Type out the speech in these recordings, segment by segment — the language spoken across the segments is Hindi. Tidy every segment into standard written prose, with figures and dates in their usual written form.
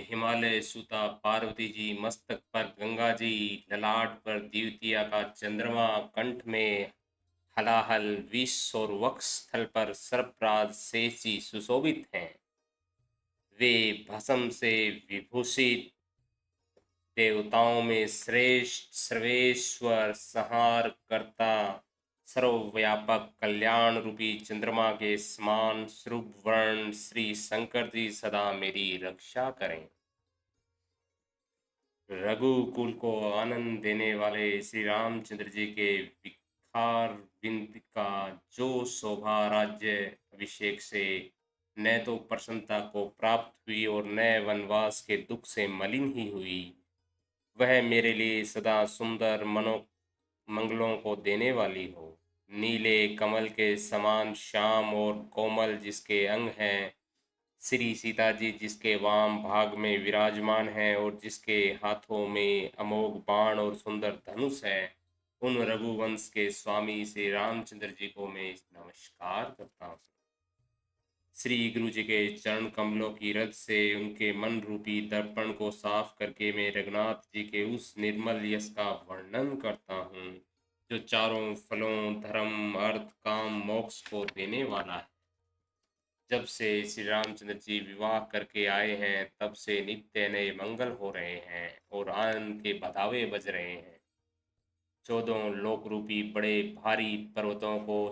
हिमालय सुता पार्वती जी, मस्तक पर गंगा जी, ललाट पर द्वितीया का चंद्रमा, कंठ में हलाहल विष और वक्ष स्थल पर सर्पराज शेष जी सुशोभित हैं। वे भस्म से विभूषित देवताओं में श्रेष्ठ, सर्वेश्वर, संहार करता, सर्वव्यापक, कल्याण रूपी चंद्रमा के समान शुभ वर्ण श्री शंकर जी सदा मेरी रक्षा करें। रघुकुल को आनंद देने वाले श्री रामचंद्र जी के विखार बिंद का जो शोभा राज्य अभिषेक से न तो प्रसन्नता को प्राप्त हुई और न वनवास के दुख से मलिन ही हुई, वह मेरे लिए सदा सुंदर मनो मंगलों को देने वाली हो। नीले कमल के समान श्याम और कोमल जिसके अंग हैं, श्री सीता जी जिसके वाम भाग में विराजमान है और जिसके हाथों में अमोघ बाण और सुंदर धनुष है, उन रघुवंश के स्वामी श्री रामचंद्र जी को मैं नमस्कार करता हूँ। श्री गुरु जी के चरण कमलों की रज से उनके मन रूपी दर्पण को साफ करके मैं रघुनाथ जी के उस निर्मल यश का वर्णन करता हूँ, जो चारों फलों धर्म अर्थ काम मोक्ष को देने वाला है। जब से श्री रामचंद्र जी विवाह करके आए हैं, तब से नित्य नए मंगल हो रहे हैं और आनंद के बधावे बज रहे हैं। चौदह लोक रूपी बड़े भारी पर्वतों को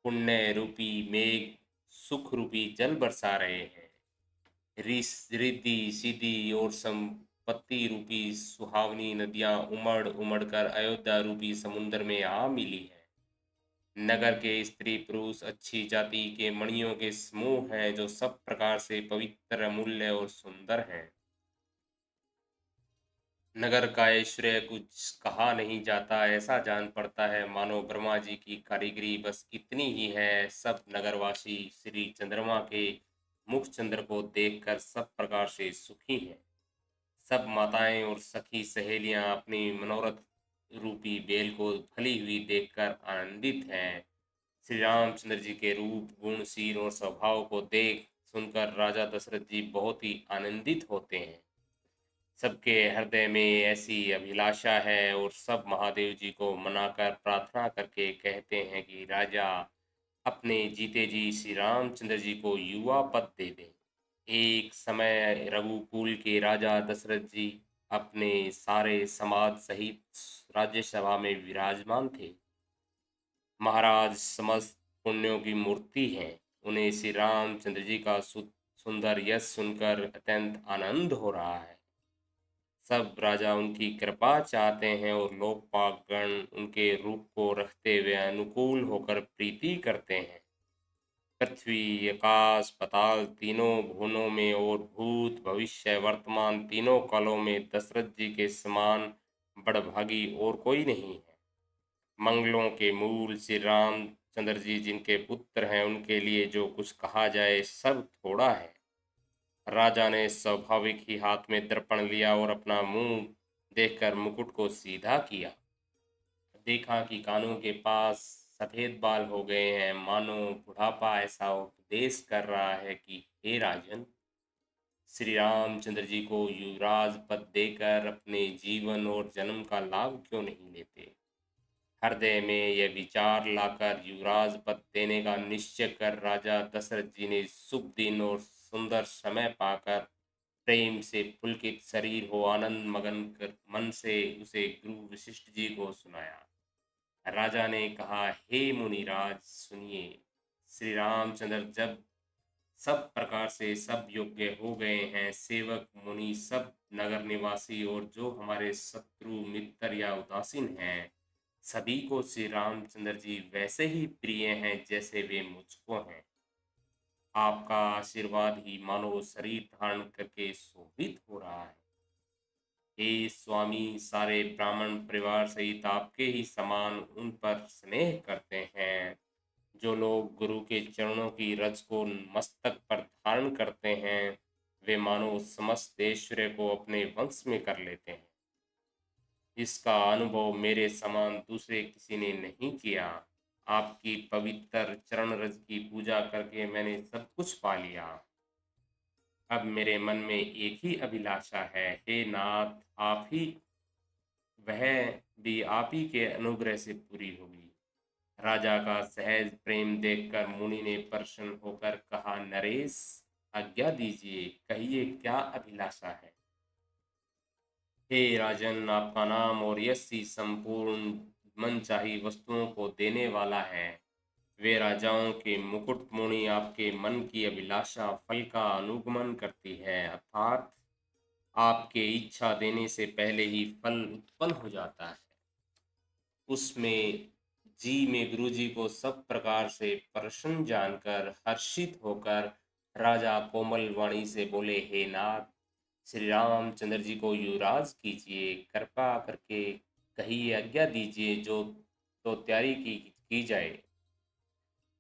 पुण्य रूपी मेघ सुख रूपी जल बरसा रहे हैं। रिद्धि सिद्धि और संपत्ति रूपी सुहावनी नदियां उमड़ उमड़ कर अयोध्या रूपी समुद्र में आ मिली है। नगर के स्त्री पुरुष अच्छी जाति के मणियों के समूह हैं, जो सब प्रकार से पवित्र अमूल्य और सुंदर हैं। नगर का ऐश्वर्य कुछ कहा नहीं जाता, ऐसा जान पड़ता है मानो ब्रह्मा जी की कारीगरी बस इतनी ही है। सब नगरवासी श्री चंद्रमा के मुख चंद्र को देखकर सब प्रकार से सुखी हैं। सब माताएं और सखी सहेलियां अपनी मनोरथ रूपी बेल को फली हुई देखकर आनंदित हैं। श्री रामचंद्र जी के रूप गुण शील और स्वभाव को देख सुनकर राजा दशरथ जी बहुत ही आनंदित होते हैं। सबके हृदय में ऐसी अभिलाषा है और सब महादेव जी को मनाकर प्रार्थना करके कहते हैं कि राजा अपने जीते जी श्री रामचंद्र जी को युवा पद दे दें। एक समय रघुकुल के राजा दशरथ जी अपने सारे समाज सहित राज्यसभा में विराजमान थे। महाराज समस्त पुण्यों की मूर्ति हैं। उन्हें श्री रामचंद्र जी का सुंदर यश सुनकर अत्यंत आनंद हो रहा है। सब राजा उनकी कृपा चाहते हैं और लोकपालगण उनके रूप को रखते हुए अनुकूल होकर प्रीति करते हैं। पृथ्वी आकाश पाताल तीनों भुवनों में और भूत भविष्य वर्तमान तीनों कालों में दशरथ जी के समान बड़भागी और कोई नहीं है। मंगलों के मूल श्री रामचंद्र जी जिनके पुत्र हैं, उनके लिए जो कुछ कहा जाए सब थोड़ा है। राजा ने स्वाभाविक ही हाथ में दर्पण लिया और अपना मुंह देखकर मुकुट को सीधा किया। देखा कि कानों के पास सफेद बाल हो गए हैं, मानो बुढ़ापा ऐसा उपदेश कर रहा है कि हे राजन, श्री रामचंद्र जी को युवराज पद देकर अपने जीवन और जन्म का लाभ क्यों नहीं लेते। हृदय में यह विचार लाकर युवराज पद देने का निश्चय कर राजा दशरथ जी ने शुभ दिन और सुंदर समय पाकर प्रेम से पुलकित शरीर हो आनंद मगन कर मन से उसे गुरु वशिष्ठ जी को सुनाया। राजा ने कहा, हे मुनिराज सुनिए, श्री रामचंद्र जब सब प्रकार से सब योग्य हो गए हैं, सेवक मुनि सब नगर निवासी और जो हमारे शत्रु मित्र या उदासीन हैं, सभी को श्री रामचंद्र जी वैसे ही प्रिय हैं जैसे वे मुझको हैं। आपका आशीर्वाद ही मानो शरीर धारण करके शोभित हो रहा है। हे स्वामी, सारे ब्राह्मण परिवार सहित आपके ही समान उन पर स्नेह करते हैं। जो लोग गुरु के चरणों की रज को मस्तक पर धारण करते हैं, वे मानो समस्त ऐश्वर्य को अपने वंश में कर लेते हैं। इसका अनुभव मेरे समान दूसरे किसी ने नहीं किया। आपकी पवित्र चरण रज की पूजा करके मैंने सब कुछ पा लिया। अब मेरे मन में एक ही अभिलाषा है, हे नाथ, आप ही, वह भी आप ही के अनुग्रह से पूरी होगी। राजा का सहज प्रेम देखकर मुनि ने प्रसन्न होकर कहा, नरेश, आज्ञा दीजिए, कहिए क्या अभिलाषा है। हे राजन, आपका नाम और यश ही संपूर्ण मनचाही वस्तुओं को देने वाला है। वे राजाओं के मुकुट मुनि आपके मन की अभिलाषा फल का अनुगमन करती है, अर्थात आपके इच्छा देने से पहले ही फल उत्पन्न हो जाता है। उसमें जी में गुरुजी को सब प्रकार से प्रसन्न जानकर हर्षित होकर राजा कोमल वाणी से बोले, हे नाथ, श्री रामचंद्र जी को युवराज कीजिए, कृपा करके कहिए, आज्ञा दीजिए, जो तो तैयारी की जाए।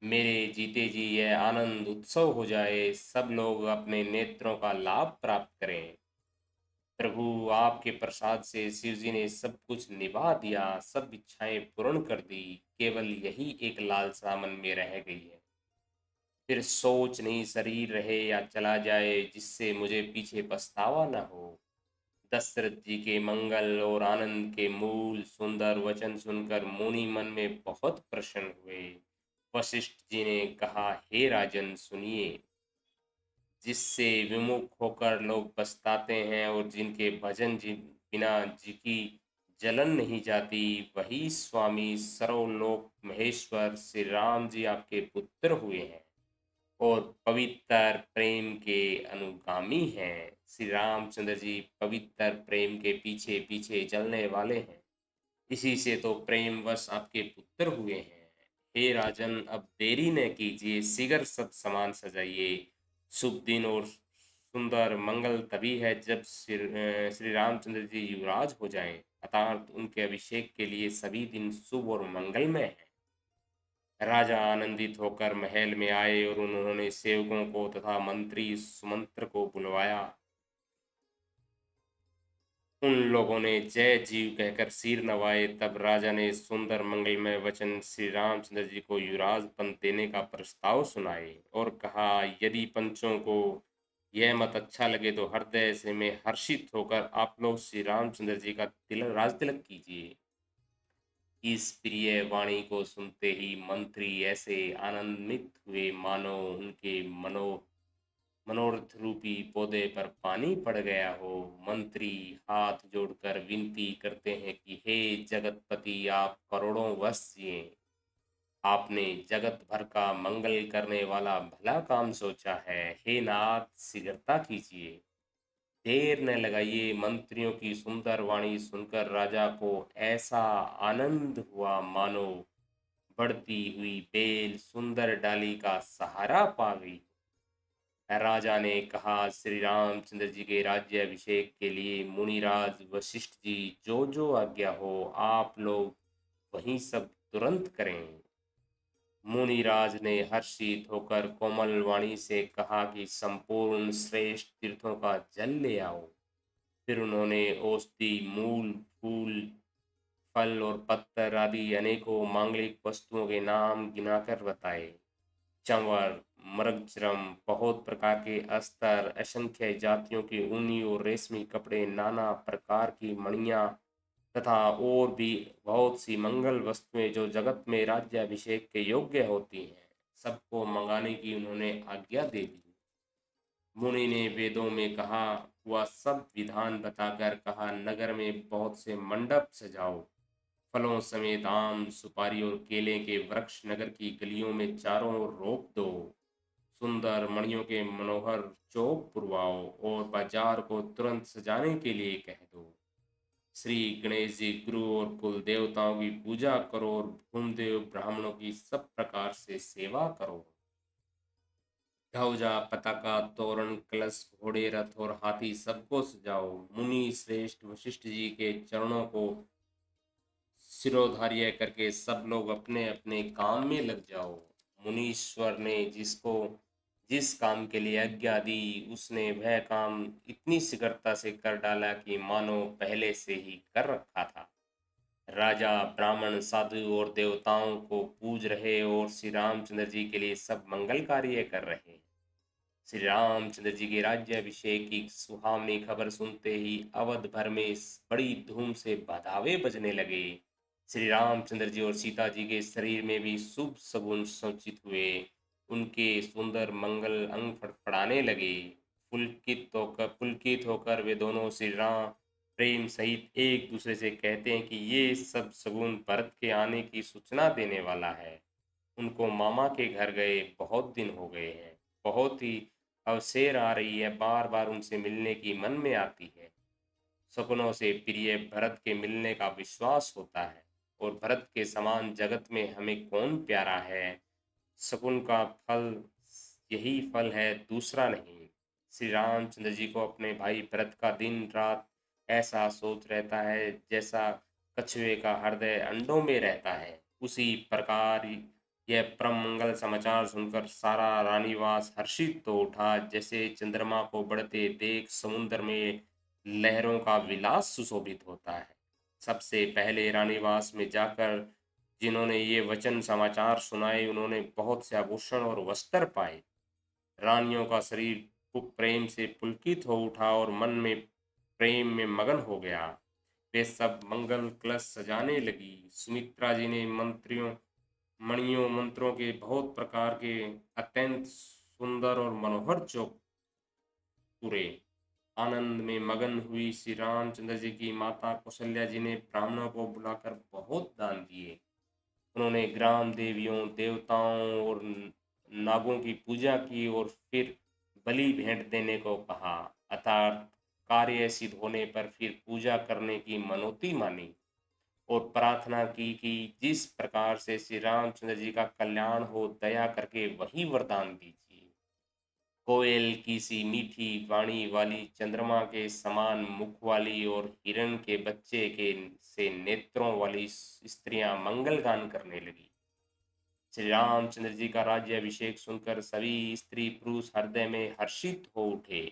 मेरे जीते जी यह आनंद उत्सव हो जाए, सब लोग अपने नेत्रों का लाभ प्राप्त करें। प्रभु, आपके प्रसाद से शिव जी ने सब कुछ निभा दिया, सब इच्छाएं पूर्ण कर दी, केवल यही एक लालसा मन में रह गई है। फिर सोच नहीं शरीर रहे या चला जाए, जिससे मुझे पीछे पछतावा न हो। दशरथ जी के मंगल और आनंद के मूल सुंदर वचन सुनकर मुनि मन में बहुत प्रसन्न हुए। वशिष्ठ जी ने कहा, हे राजन, सुनिए, जिससे विमुख होकर लोग पछताते हैं और जिनके भजन जिन बिना जी की जलन नहीं जाती, वही स्वामी सर्वलोक महेश्वर श्री राम जी आपके पुत्र हुए हैं और पवित्र प्रेम के अनुगामी हैं। श्री रामचंद्र जी पवित्र प्रेम के पीछे पीछे चलने वाले हैं, इसी से तो प्रेमवश आपके पुत्र हुए हैं। हे राजन, अब देरी न कीजिए, शीघ्र सब सामान सजाइए। शुभ दिन और सुंदर मंगल तभी है जब श्री रामचंद्र जी युवराज हो जाएं, अर्थात उनके अभिषेक के लिए सभी दिन शुभ और मंगलमय है। राजा आनंदित होकर महल में आए और उन्होंने सेवकों को तथा मंत्री सुमंत्र को बुलवाया। उन लोगों ने जय जीव कहकर सिर नवाए। तब राजा ने सुंदर मंगलमय वचन श्री रामचंद्र जी को युवराज पद देने का प्रस्ताव सुनाए और कहा, यदि पंचों को यह मत अच्छा लगे तो हृदय से में हर्षित होकर आप लोग श्री रामचंद्र जी का तिलक, राज तिलक कीजिए। इस प्रिय वाणी को सुनते ही मंत्री ऐसे आनंदित हुए मानो उनके मनोरथ रूपी पौधे पर पानी पड़ गया हो। मंत्री हाथ जोड़कर विनती करते हैं कि हे जगतपति, आप करोड़ों वर्ष जिए। आपने जगत भर का मंगल करने वाला भला काम सोचा है। हे नाथ, शीघ्रता कीजिए, देर न लगाइए। मंत्रियों की सुंदर वाणी सुनकर राजा को ऐसा आनंद हुआ मानो बढ़ती हुई बेल सुंदर डाली का सहारा पा गई। राजा ने कहा, श्री रामचंद्र जी के राज्य अभिषेक के लिए मुनिराज वशिष्ठ जी जो जो आज्ञा हो, आप लोग वही सब तुरंत करें। मुनिराज ने हर्षित होकर कोमल वाणी से कहा कि संपूर्ण श्रेष्ठ तीर्थों का जल ले आओ। फिर उन्होंने औषधि, मूल, फूल, फल और पत्थर आदि अनेकों मांगलिक वस्तुओं के नाम गिनाकर बताए। चंवर, मृगचर्म, बहुत प्रकार के अस्त्र, असंख्य जातियों के ऊनी और रेशमी कपड़े, नाना प्रकार की मणियां तथा और भी बहुत सी मंगल वस्तुएं जो जगत में राज्याभिषेक के योग्य होती हैं, सबको मंगाने की उन्होंने आज्ञा दे दी। मुनि ने वेदों में कहा हुआ सब विधान बताकर कहा, नगर में बहुत से मंडप सजाओ, फलों समेत आम, सुपारी और केले के वृक्ष नगर की गलियों में चारों ओर रोप दो। सुंदर मणियों के मनोहर चौक पुरवाओ और बाजार को तुरंत सजाने के लिए कह दो। श्री गणेश जी, गुरु और कुल देवताओं की पूजा करो और भूमदेव ब्राह्मणों की सब प्रकार से सेवा करो। ध्वजा, पताका, तोरण, कलश, घोड़े, रथ और हाथी सबको सजाओ। मुनि श्रेष्ठ वशिष्ठ जी के चरणों को सिरोधार्य करके सब लोग अपने अपने काम में लग जाओ। मुनीश्वर ने जिसको जिस काम के लिए आज्ञा दी, उसने वह काम इतनी शीघ्रता से कर डाला कि मानो पहले से ही कर रखा था। राजा, ब्राह्मण, साधु और देवताओं को पूज रहे और श्री रामचंद्र जी के लिए सब मंगल कार्य कर रहे। श्री रामचंद्र जी के राज्याभिषेक की सुहावनी खबर सुनते ही अवध भर में बड़ी धूम से बधावे बजने लगे। श्री रामचंद्र जी और सीता जी के शरीर में भी शुभ शगुन संचित हुए। उनके सुंदर मंगल अंग फड़फड़ाने लगे। पुलकित होकर वे दोनों श्री राम प्रेम सहित एक दूसरे से कहते हैं कि ये सब शगुन भरत के आने की सूचना देने वाला है। उनको मामा के घर गए बहुत दिन हो गए हैं। बहुत ही अवसेर आ रही है, बार बार उनसे मिलने की मन में आती है। सपनों से प्रिय भरत के मिलने का विश्वास होता है, और भरत के समान जगत में हमें कौन प्यारा है। शकुन का फल यही फल है, दूसरा नहीं। श्री रामचंद्र जी को अपने भाई भरत का दिन रात ऐसा सोच रहता है जैसा कछुए का हृदय अंडों में रहता है। उसी प्रकार यह परम मंगल समाचार सुनकर सारा रानीवास हर्षित तो उठा, जैसे चंद्रमा को बढ़ते देख समुद्र में लहरों का विलास सुशोभित होता है। सबसे पहले रानीवास में जाकर जिन्होंने ये वचन समाचार सुनाए, उन्होंने बहुत से आभूषण और वस्त्र पाए। रानियों का शरीर प्रेम से पुलकित हो उठा और मन में प्रेम में मगन हो गया। वे सब मंगल कलश सजाने लगी। सुमित्रा जी ने मणियों मंत्रों के बहुत प्रकार के अत्यंत सुंदर और मनोहर चौक पूरे। आनंद में मगन हुई श्री रामचंद्र जी की माता कौशल्या जी ने ब्राह्मणों को बुलाकर बहुत दान दिए। उन्होंने ग्राम देवियों, देवताओं और नागों की पूजा की और फिर बलि भेंट देने को कहा। अर्थात कार्य सिद्ध होने पर फिर पूजा करने की मनौती मानी और प्रार्थना की कि जिस प्रकार से श्री रामचंद्र जी का कल्याण हो, दया करके वही वरदान दीजिए। कोयल की सी मीठी वाणी वाली, चंद्रमा के समान मुख वाली और हिरण के बच्चे के से नेत्रों वाली स्त्रियां मंगल गान करने लगी। श्री रामचंद्र जी का राज्याभिषेक सुनकर सभी स्त्री पुरुष हृदय में हर्षित हो उठे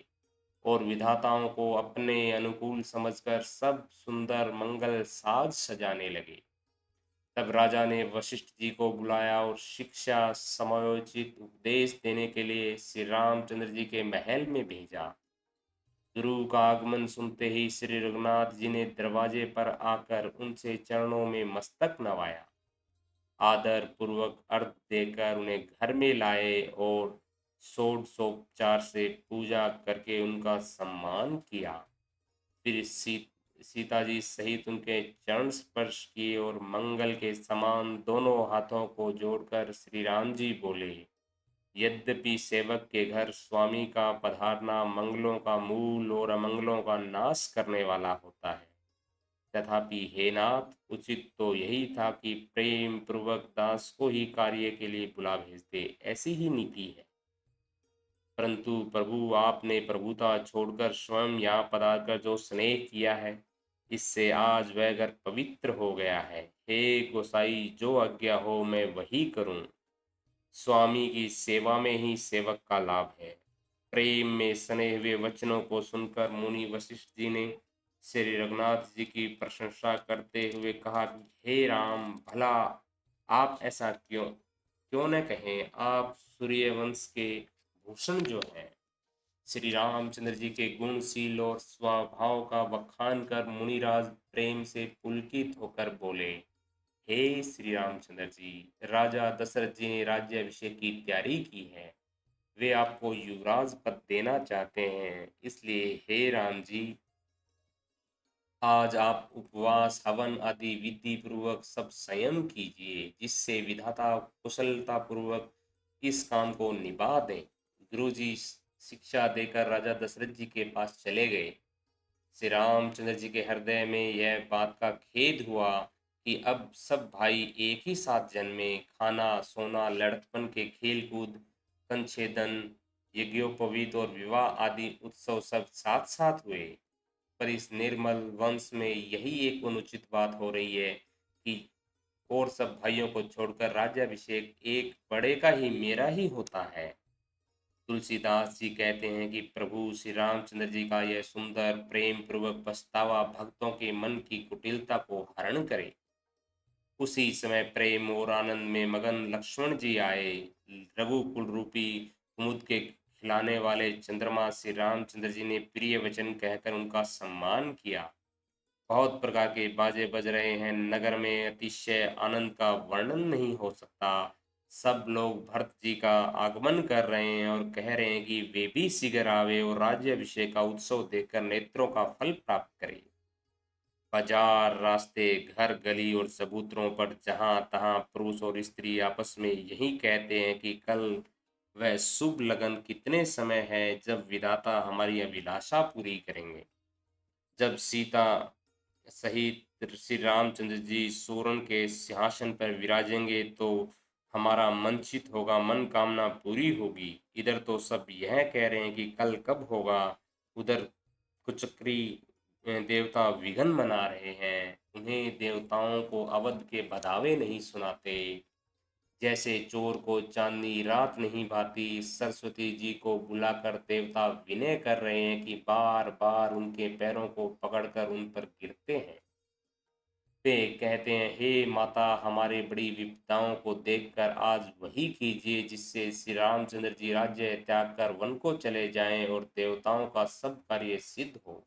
और विधाताओं को अपने अनुकूल समझकर सब सुंदर मंगल साज सजाने लगे। तब राजा ने वशिष्ठ जी को बुलाया और शिक्षा समयोचित उपदेश देने के लिए श्री रामचंद्र जी के महल में भेजा। गुरु का आगमन सुनते ही श्री रघुनाथ जी ने दरवाजे पर आकर उनसे चरणों में मस्तक नवाया। आदर पूर्वक अर्घ देकर उन्हें घर में लाए और षोडशोपचार से पूजा करके उनका सम्मान किया। फिर सीता जी सहित उनके चरण स्पर्श किए और मंगल के समान दोनों हाथों को जोड़कर श्री राम जी बोले, यद्यपि सेवक के घर स्वामी का पधारना मंगलों का मूल और अमंगलों का नाश करने वाला होता है, तथापि हे नाथ, उचित तो यही था कि प्रेम पूर्वक दास को ही कार्य के लिए बुला भेजते। ऐसी ही नीति है। परंतु प्रभु, आपने प्रभुता छोड़कर स्वयं यहाँ पधार कर जो स्नेह किया है, इससे आज वह घर पवित्र हो गया है। हे गोसाई, जो आज्ञा हो मैं वही करूं। स्वामी की सेवा में ही सेवक का लाभ है। प्रेम में सने हुए वचनों को सुनकर मुनि वशिष्ठ जी ने श्री रघुनाथ जी की प्रशंसा करते हुए कहा कि हे राम, भला आप ऐसा क्यों क्यों न कहें। आप सूर्यवंश के भूषण जो हैं। श्री रामचंद्र जी के गुणशील और स्वभाव का बखान कर मुनिराज प्रेम से पुलकित होकर बोले, हे श्री रामचंद्र जी, राजा दशरथ जी ने राज्याभिषेक की तैयारी की है। वे आपको युवराज पद देना चाहते हैं। इसलिए हे राम जी, आज आप उपवास, हवन आदि विधि पूर्वक सब संयम कीजिए, जिससे विधाता कुशलता पूर्वक इस काम को निभा दें। गुरुजी शिक्षा देकर राजा दशरथ जी के पास चले गए। श्री रामचंद्र जी के हृदय में यह बात का खेद हुआ कि अब सब भाई एक ही साथ जन्मे। खाना सोना, लड़कपन के खेल कूद, कंछेदन, यज्ञोपवीत और विवाह आदि उत्सव सब साथ साथ हुए। पर इस निर्मल वंश में यही एक अनुचित बात हो रही है कि और सब भाइयों को छोड़कर राज्याभिषेक एक बड़े का ही, मेरा ही होता है। तुलसीदास जी कहते हैं कि प्रभु श्री रामचंद्र जी का यह सुंदर प्रेम पूर्वक पछतावा भक्तों के मन की कुटिलता को हरण करे। उसी समय प्रेम और आनंद में मगन लक्ष्मण जी आए। रघुकुल रूपी कुमुद के खिलाने वाले चंद्रमा श्री रामचंद्र जी ने प्रिय वचन कहकर उनका सम्मान किया। बहुत प्रकार के बाजे बज रहे हैं, नगर में अतिशय आनंद का वर्णन नहीं हो सकता। सब लोग भरत जी का आगमन कर रहे हैं और कह रहे हैं कि वे भी शीघ्र आवे और राज्याभिषेक का उत्सव देखकर नेत्रों का फल प्राप्त करें। बाजार, रास्ते, घर, गली और चबूतरों पर जहां तहां पुरुष और स्त्री आपस में यही कहते हैं कि कल वह शुभ लगन कितने समय है जब विधाता हमारी अभिलाषा पूरी करेंगे। जब सीता सहित श्री रामचंद्र जी सूरन के सिंहासन पर विराजेंगे तो हमारा मनचित होगा, मन कामना पूरी होगी। इधर तो सब यह कह रहे हैं कि कल कब होगा, उधर कुचक्री देवता विघन मना रहे हैं। उन्हें देवताओं को अवध के बधावे नहीं सुनाते। जैसे चोर को चांदनी रात नहीं भाती, सरस्वती जी को बुलाकर देवता विनय कर रहे हैं कि बार बार उनके पैरों को पकड़कर उन पर गिरते हैं। वे कहते हैं, हे माता, हमारे बड़ी विपदाओं को देखकर आज वही कीजिए जिससे श्री रामचंद्र जी राज्य त्याग कर वन को चले जाएं और देवताओं का सब कार्य सिद्ध हो।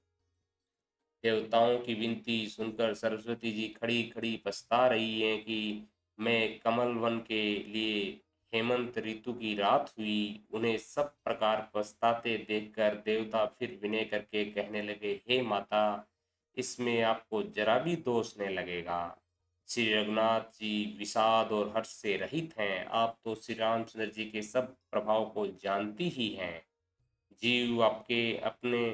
देवताओं की विनती सुनकर सरस्वती जी खड़ी खड़ी पछता रही हैं कि मैं कमल वन के लिए हेमंत ऋतु की रात हुई। उन्हें सब प्रकार पछताते देखकर देवता फिर विनय करके कहने लगे, हे माता, इसमें आपको जरा भी दोष नहीं लगेगा। श्री रघुनाथ जी विषाद और हर्ष से रहित हैं। आप तो श्री रामचंद्र जी के सब प्रभाव को जानती ही हैं। जीव आपके अपने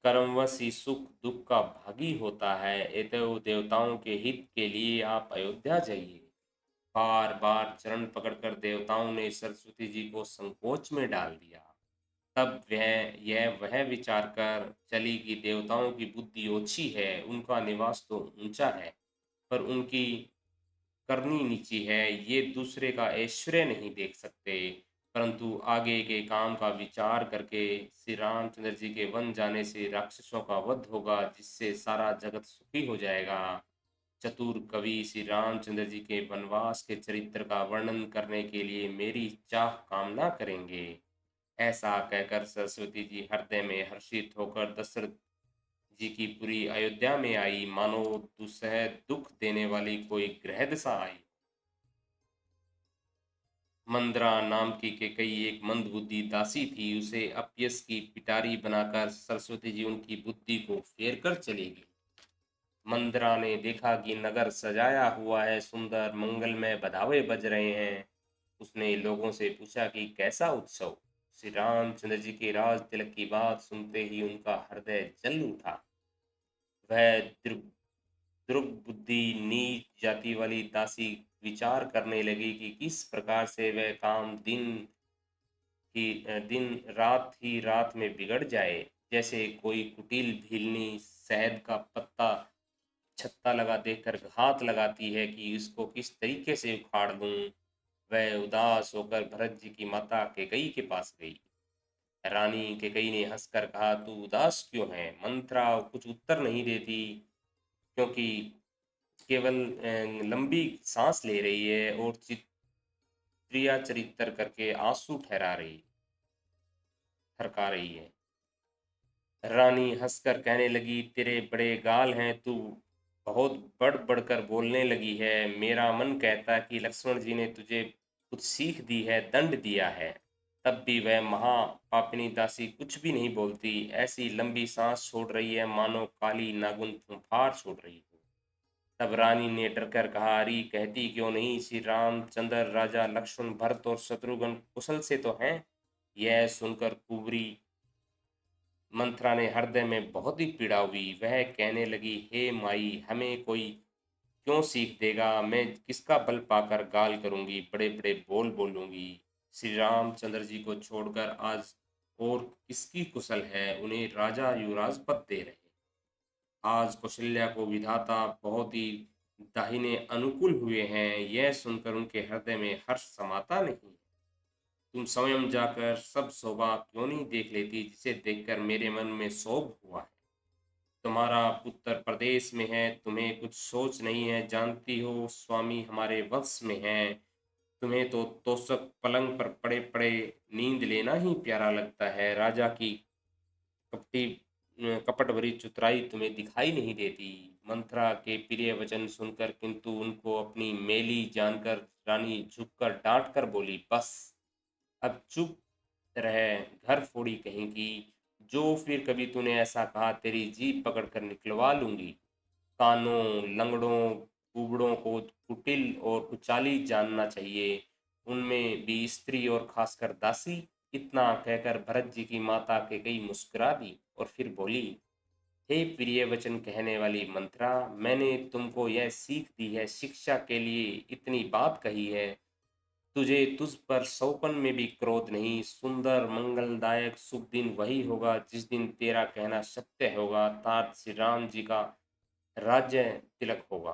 कर्मवश ही सुख दुख का भागी होता है। अतएव देवताओं के हित के लिए आप अयोध्या जाइए। बार बार चरण पकड़कर देवताओं ने सरस्वती जी को संकोच में डाल दिया। तब वह विचार कर चली कि देवताओं की बुद्धि ओछी है, उनका निवास तो ऊंचा है पर उनकी करनी नीची है। ये दूसरे का ऐश्वर्य नहीं देख सकते, परंतु आगे के काम का विचार करके श्री रामचंद्र जी के वन जाने से राक्षसों का वध होगा, जिससे सारा जगत सुखी हो जाएगा। चतुर कवि श्री रामचंद्र जी के वनवास के चरित्र का वर्णन करने के लिए मेरी चाह कामना करेंगे। ऐसा कहकर सरस्वती जी हृदय में हर्षित होकर दशरथ जी की पूरी अयोध्या में आई, मानो दुसह दुख देने वाली कोई गृहदशा आई। मंद्रा नाम की केकई एक मंदबुद्धि दासी थी। उसे अपयश की पिटारी बनाकर सरस्वती जी उनकी बुद्धि को फेर कर चली गई। मंद्रा ने देखा कि नगर सजाया हुआ है, सुंदर मंगलमय बधावे बज रहे हैं। उसने लोगों से पूछा कि कैसा उत्सव। श्री रामचंद्र जी के राज तिलक की बात सुनते ही उनका हृदय जल उठा। वह दुर्बुद्धि नीच जाति वाली दासी विचार करने लगी कि किस प्रकार से वह काम दिन रात ही रात में बिगड़ जाए। जैसे कोई कुटिल भीलनी शहद का पत्ता छत्ता लगा देकर घात लगाती है कि इसको किस तरीके से उखाड़ लूं। वह उदास होकर भरत जी की माता कैकेयी के पास गई। रानी कैकेयी ने हंसकर कहा, तू उदास क्यों है। मंत्रा कुछ उत्तर नहीं देती, क्योंकि केवल लंबी सांस ले रही है और चित्रिया चरित्र करके आंसू ठरका रही है। रानी हंसकर कहने लगी, तेरे बड़े गाल हैं, तू बहुत बढ़ बढ़कर बोलने लगी है। मेरा मन कहता कि लक्ष्मण जी ने तुझे कुछ सीख दी है, दंड दिया है। तब भी वह महापापिनी दासी कुछ भी नहीं बोलती, ऐसी लंबी सांस छोड़ रही है मानो काली नागुन फूंफार छोड़ रही हो। तब रानी ने डर कर कहा, अरे कहती क्यों नहीं, श्री रामचंद्र, राजा लक्ष्मण, भरत और शत्रुघ्न कुशल से तो हैं। यह सुनकर कुबरी मंथरा ने हृदय में बहुत ही पीड़ा हुई। वह कहने लगी, हे माई, हमें कोई क्यों सीख देगा। मैं किसका बल पाकर गाल करूंगी, बड़े बड़े बोल बोलूंगी। श्री रामचंद्र जी को छोड़कर आज और किसकी कुशल है, उन्हें राजा युवराज पद दे रहे। आज कौशल्या को विधाता बहुत ही दाहिने अनुकूल हुए हैं। यह सुनकर उनके हृदय में हर्ष समाता नहीं। तुम स्वयं जाकर सब शोभा क्यों नहीं देख लेती, जिसे देखकर मेरे मन में शोभ हुआ है। तुम्हारा पुत्र प्रदेश में है, तुम्हें कुछ सोच नहीं है। जानती हो स्वामी हमारे वश में है, तुम्हें तो तोषक पलंग पर पड़े पड़े नींद लेना ही प्यारा लगता है। राजा की कपटी कपट भरी चतुराई तुम्हें दिखाई नहीं देती। मंत्रा के प्रिय वचन सुनकर किंतु उनको अपनी मेली जानकर रानी झुककर डांट कर बोली, बस अब चुप रह, घर फोड़ी कहीं की। जो फिर कभी तूने ऐसा कहा तेरी जीभ पकड़ कर निकलवा लूंगी। कानों, लंगड़ों, कुबड़ों को कुटिल और कुचाली जानना चाहिए, उनमें भी स्त्री और खासकर दासी। इतना कहकर भरत जी की माता के कई मुस्कुरा दी और फिर बोली, हे प्रिय वचन कहने वाली मंत्रा, मैंने तुमको यह सीख दी है, शिक्षा के लिए इतनी बात कही है। तुझ पर सौपन में भी क्रोध नहीं। सुंदर मंगलदायक शुभ दिन वही होगा जिस दिन तेरा कहना सत्य होगा, तात श्री राम जी का राज्य तिलक होगा।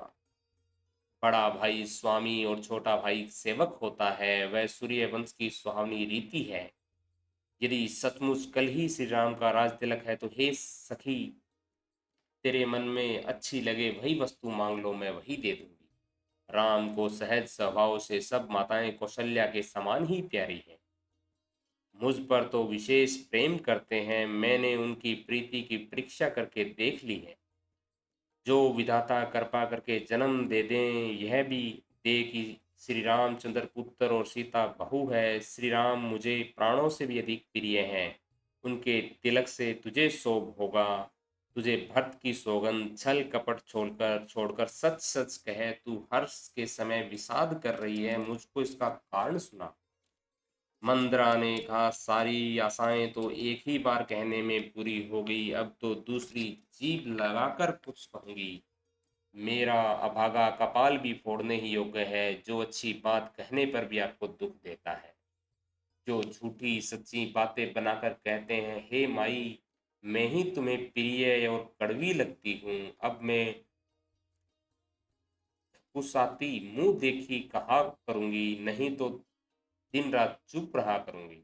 बड़ा भाई स्वामी और छोटा भाई सेवक होता है, वह सूर्य वंश की सुहावनी रीति है। यदि सचमुच कल ही श्री राम का राज तिलक है तो हे सखी, तेरे मन में अच्छी लगे वही वस्तु मांग लो, मैं वही दे दूंगी। राम को सहज स्वभाव से सब माताएं कौशल्या के समान ही प्यारी हैं। मुझ पर तो विशेष प्रेम करते हैं, मैंने उनकी प्रीति की परीक्षा करके देख ली है। जो विधाता कृपा करके जन्म दे दें, यह भी दे कि श्री रामचंद्र पुत्र और सीता बहू है। श्री राम मुझे प्राणों से भी अधिक प्रिय हैं। उनके तिलक से तुझे शोभ होगा। तुझे भक्त की सौगंध, छल कपट छोड़कर छोड़कर सच सच कहे, तू हर्ष के समय विषाद कर रही है, मुझको इसका कारण सुना। मंद्रा ने कहा, सारी आशाएं तो एक ही बार कहने में पूरी हो गई, अब तो दूसरी जीभ लगाकर कुछ कहूंगी। मेरा अभागा कपाल भी फोड़ने ही योग्य है, जो अच्छी बात कहने पर भी आपको दुख देता है, जो झूठी सच्ची बातें बनाकर कहते हैं, हे माई मैं ही तुम्हें प्रिय और कड़वी लगती हूँ। अब मैं गुस्साती मुंह देखी कहा करूंगी, नहीं तो दिन रात चुप रहा करूंगी।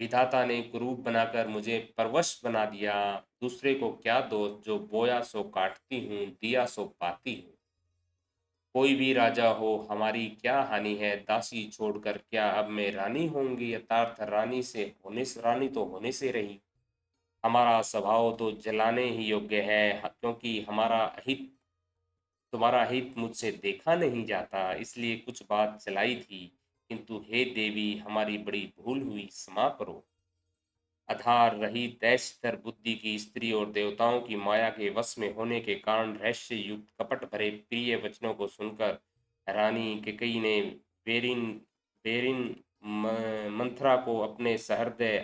विधाता ने कुरूप बनाकर मुझे परवश बना दिया। दूसरे को क्या दोष, जो बोया सो काटती हूँ, दिया सो पाती हूँ। कोई भी राजा हो, हमारी क्या हानि है, दासी छोड़कर क्या अब मैं रानी होंगी। यथार्थ रानी से होने से, रानी तो होने से रही। हमारा स्वभाव तो जलाने ही योग्य है, क्योंकि हमारा हित, तुम्हारा हित मुझसे देखा नहीं जाता, इसलिए कुछ बात चलाई थी, किंतु हे देवी हमारी बड़ी भूल हुई, क्षमा करो। आधार रहित ऐशतर बुद्धि की स्त्री और देवताओं की माया के वश में होने के कारण रहस्य युक्त कपट भरे प्रिय वचनों को सुनकर रानी कैकेयी ने बेरिन बेरिन मंथरा को अपने सहृदय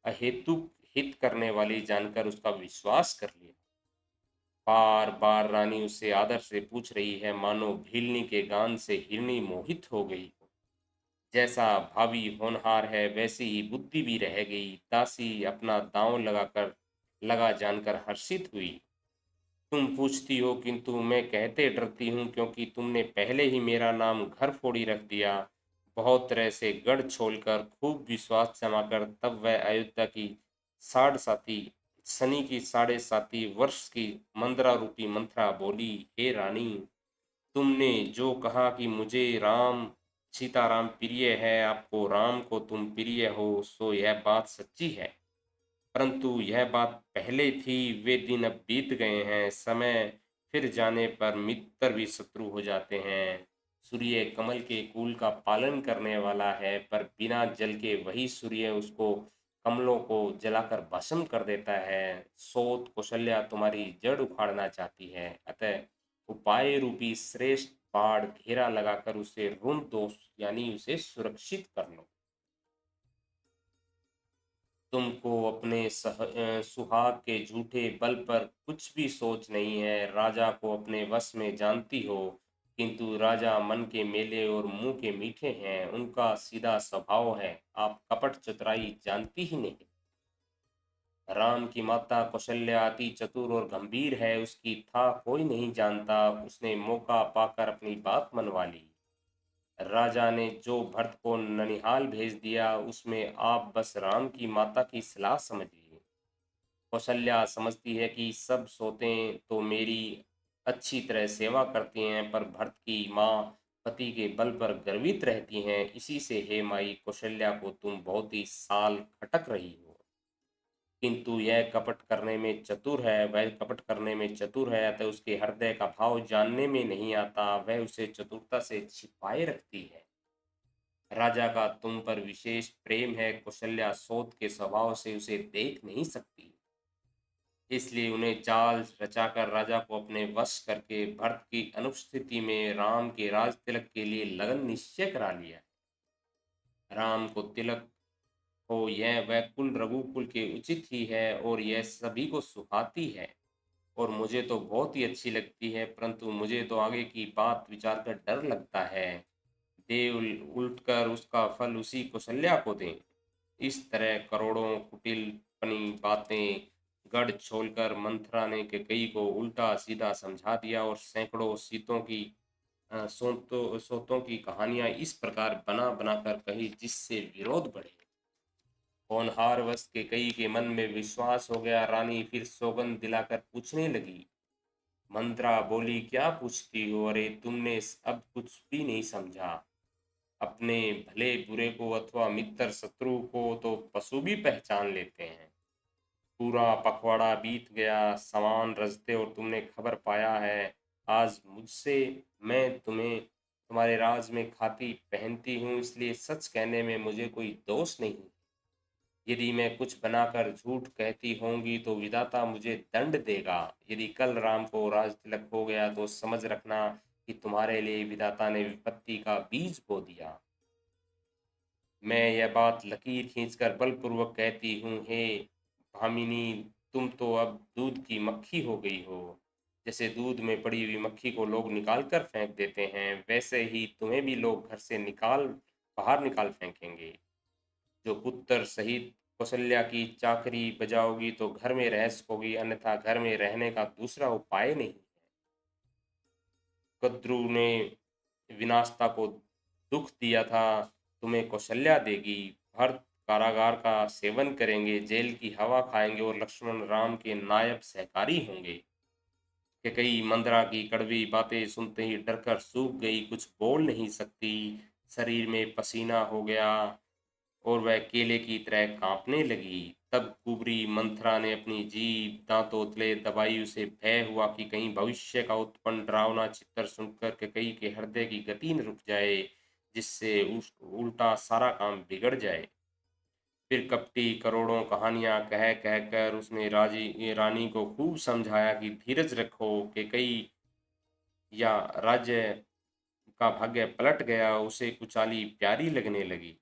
अहेतुक हित करने वाली जानकर उसका विश्वास कर लिया। बार बार रानी उससे आदर से पूछ रही है, मानो भीलनी के गान से हिरनी मोहित हो गई। जैसा भावी होनहार है वैसी ही बुद्धि भी रह गई। दासी अपना दांव लगा जानकर हर्षित हुई। तुम पूछती हो किंतु मैं कहते डरती हूँ, क्योंकि तुमने पहले ही मेरा नाम घर फोड़ी रख दिया। बहुत तरह से गढ़ छोलकर खूब विश्वास जमाकर तब वह अयोध्या की साढ़ साती शनि की 7.5 वर्ष की मंदरा रूपी मंथरा बोली, हे रानी, तुमने जो कहा कि मुझे राम सीताराम प्रिय है, आपको राम को तुम प्रिय हो, सो यह बात सच्ची है। परंतु यह बात पहले थी, वे दिन अब बीत गए हैं। समय फिर जाने पर मित्र भी शत्रु हो जाते हैं। सूर्य कमल के कुल का पालन करने वाला है, पर बिना जल के वही सूर्य उसको कमलों को जलाकर भस्म कर देता है। सोत कौशल्या तुम्हारी जड़ उखाड़ना चाहती है, अतः उपाय रूपी श्रेष्ठ बाढ़ घेरा लगाकर उसे ऋण दो, यानी उसे सुरक्षित कर लो। तुमको अपने सुहाग के झूठे बल पर कुछ भी सोच नहीं है। राजा को अपने वश में जानती हो, किंतु राजा मन के मेले और मुंह के मीठे हैं, उनका सीधा स्वभाव है, आप कपट चतुराई जानती ही नहीं। राम की माता कौशल्या अति चतुर और गंभीर है, उसकी था कोई नहीं जानता, उसने मौका पाकर अपनी बात मनवा ली। राजा ने जो भरत को ननिहाल भेज दिया, उसमें आप बस राम की माता की सलाह समझिए। कौशल्या समझती है कि सब सोते तो मेरी अच्छी तरह सेवा करती हैं, पर भरत की माँ पति के बल पर गर्वित रहती हैं, इसी से हे माई कौशल्या को तुम बहुत ही साल खटक रही हो। किंतु यह कपट करने में चतुर है, वह कपट करने में चतुर है, अतः उसके हृदय का भाव जानने में नहीं आता, वह उसे चतुरता से छिपाए रखती है। राजा का तुम पर विशेष प्रेम है, कौशल्या सोत के स्वभाव से उसे देख नहीं सकती, इसलिए उन्हें चाल रचाकर राजा को अपने वश करके भरत की अनुपस्थिति में राम के राज तिलक के लिए लगन निश्चय करा लिया। राम को तिलक हो यह वह कुल रघुकुल के उचित ही है और यह सभी को सुहाती है और मुझे तो बहुत ही अच्छी लगती है, परंतु मुझे तो आगे की बात विचार कर डर लगता है। देव उलटकर उसका फल उसी कौशल्या को दें। इस तरह करोड़ों कुटिलपनी बातें गढ़ छोलकर मंथरा ने कैकेयी को उल्टा सीधा समझा दिया और सैकड़ों सीतों की सोतों की कहानियां इस प्रकार बना बनाकर कही जिससे विरोध बढ़े। होनहारवश कैकेयी के मन में विश्वास हो गया। रानी फिर सौगंध दिलाकर पूछने लगी। मंत्रा बोली, क्या पूछती हो? अरे तुमने अब कुछ भी नहीं समझा। अपने भले बुरे को अथवा मित्र शत्रु को तो पशु भी पहचान लेते हैं। पूरा पखवाड़ा बीत गया, सामान रचते और तुमने खबर पाया है। आज मुझसे मैं तुम्हें तुम्हारे राज में खाती पहनती हूँ, इसलिए सच कहने में मुझे कोई दोष नहीं। यदि मैं कुछ बनाकर झूठ कहती होंगी तो विधाता मुझे दंड देगा। यदि कल राम को राज तिलक हो गया तो समझ रखना कि तुम्हारे लिए विधाता ने विपत्ति का बीज बो दिया। मैं यह बात लकीर खींचकर बलपूर्वक कहती हूँ, हे भामिनी, तुम तो अब दूध की मक्खी हो गई हो। जैसे दूध में पड़ी हुई मक्खी को लोग निकाल कर फेंक देते हैं, वैसे ही तुम्हें भी लोग घर से बाहर निकाल फेंकेंगे। जो पुत्र सहित कौशल्या की चाकरी बजाओगी तो घर में रह सकोगी, अन्यथा घर में रहने का दूसरा उपाय नहीं है। कद्रु ने विनाशता को दुख दिया था, तुम्हें कौशल्या देगी। भरत कारागार का सेवन करेंगे, जेल की हवा खाएंगे और लक्ष्मण राम के नायब सहकारी होंगे। कैकेयी मंदरा की कड़वी बातें सुनते ही डरकर सूख गई, कुछ बोल नहीं सकती। शरीर में पसीना हो गया और वह केले की तरह कांपने लगी। तब कुबरी मंथरा ने अपनी जीभ दांतों तले दबाई। उसे भय हुआ कि कहीं भविष्य का उत्पन्न डरावना चित्र सुनकर कैकेयी के हृदय की गति न रुक जाए, जिससे उस उल्टा सारा काम बिगड़ जाए। फिर कपटी करोड़ों कहानियां कह कह कर उसने रानी को खूब समझाया कि धीरज रखो। कैकेयी या राज्य का भाग्य पलट गया, उसे कुचाली प्यारी लगने लगी।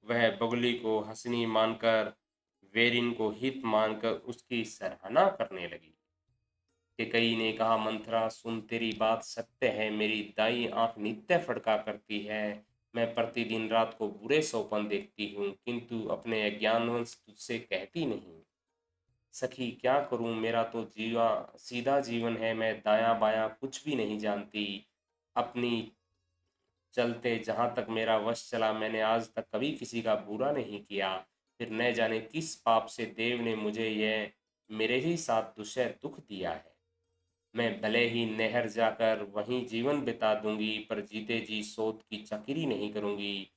वह बगुली को हंसनी मानकर, वेरिन को हित मानकर उसकी सराहना करने लगी। कैकेयी ने कहा, मंथरा सुन, तेरी बात सत्य है। मेरी दाई आंख नित्य फड़का करती है। मैं प्रतिदिन रात को बुरे सौपन देखती हूँ, किंतु अपने अज्ञानवश तुझसे कहती नहीं। सखी क्या करूं, मेरा तो जीवा सीधा जीवन है, मैं दायां बायां कुछ भी नहीं जानती। अपनी चलते जहां तक मेरा वश चला, मैंने आज तक कभी किसी का बुरा नहीं किया। फिर न जाने किस पाप से देव ने मुझे यह मेरे ही साथ दुष्य दुख दिया है। मैं भले ही नहर जाकर वहीं जीवन बिता दूंगी, पर जीते जी सोत की चाकरी नहीं करूंगी।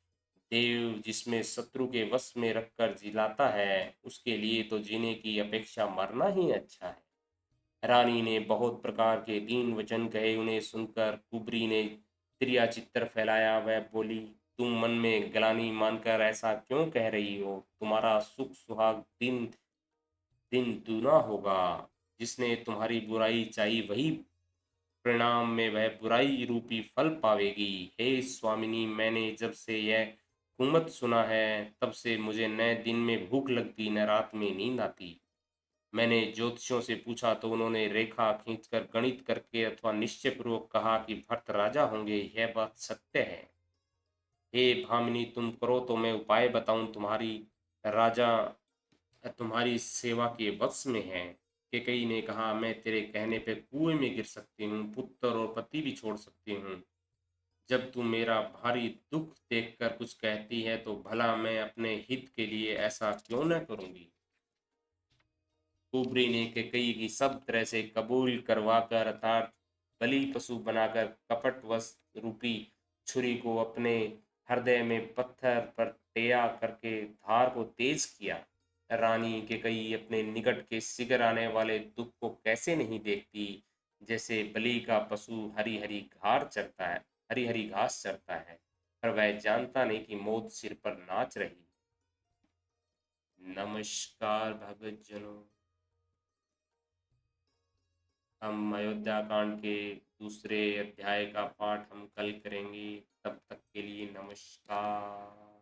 देव जिसमें शत्रु के वश में रखकर जिलाता है, उसके लिए तो जीने की अपेक्षा मरना ही अच्छा है। रानी ने बहुत प्रकार के दीन वचन कहे। उन्हें सुनकर कुबरी ने त्रिया चित्तर फैलाया। वह बोली, तुम मन में ग्लानि मानकर ऐसा क्यों कह रही हो? तुम्हारा सुख सुहाग दिन दिन दूना होगा। जिसने तुम्हारी बुराई चाही, वही परिणाम में वह बुराई रूपी फल पावेगी। हे स्वामिनी, मैंने जब से यह हुकूमत सुना है, तब से मुझे न दिन में भूख लगती न रात में नींद आती। मैंने ज्योतिषियों से पूछा तो उन्होंने रेखा खींचकर गणित करके अथवा निश्चय पूर्वक कहा कि भरत राजा होंगे। यह बात सत्य है। हे भामिनी, तुम करो तो मैं उपाय बताऊं। राजा तुम्हारी सेवा के वश में है। कैकेयी ने कहा, मैं तेरे कहने पे कुएं में गिर सकती हूँ, पुत्र और पति भी छोड़ सकती हूँ। जब तू मेरा भारी दुख देखकर कुछ कहती है तो भला मैं अपने हित के लिए ऐसा क्यों न करूंगी। कुबरी ने कैकेयी की सब तरह से कबूल करवाकर अर्थात बलि पशु बनाकर कपटवश रूपी छुरी को अपने हृदय में पत्थर पर टेया करके धार को तेज किया। रानी कैकेयी अपने निकट के शिगर आने वाले दुख को कैसे नहीं देखती, जैसे बलि का पशु हरी हरी घास चरता है, हरी हरी घास चरता है, पर वह जानता नहीं कि मौत सिर पर नाच रही। नमस्कार भगतजनों, हम अयोध्या कांड के दूसरे अध्याय का पाठ हम कल करेंगे। तब तक के लिए नमस्कार।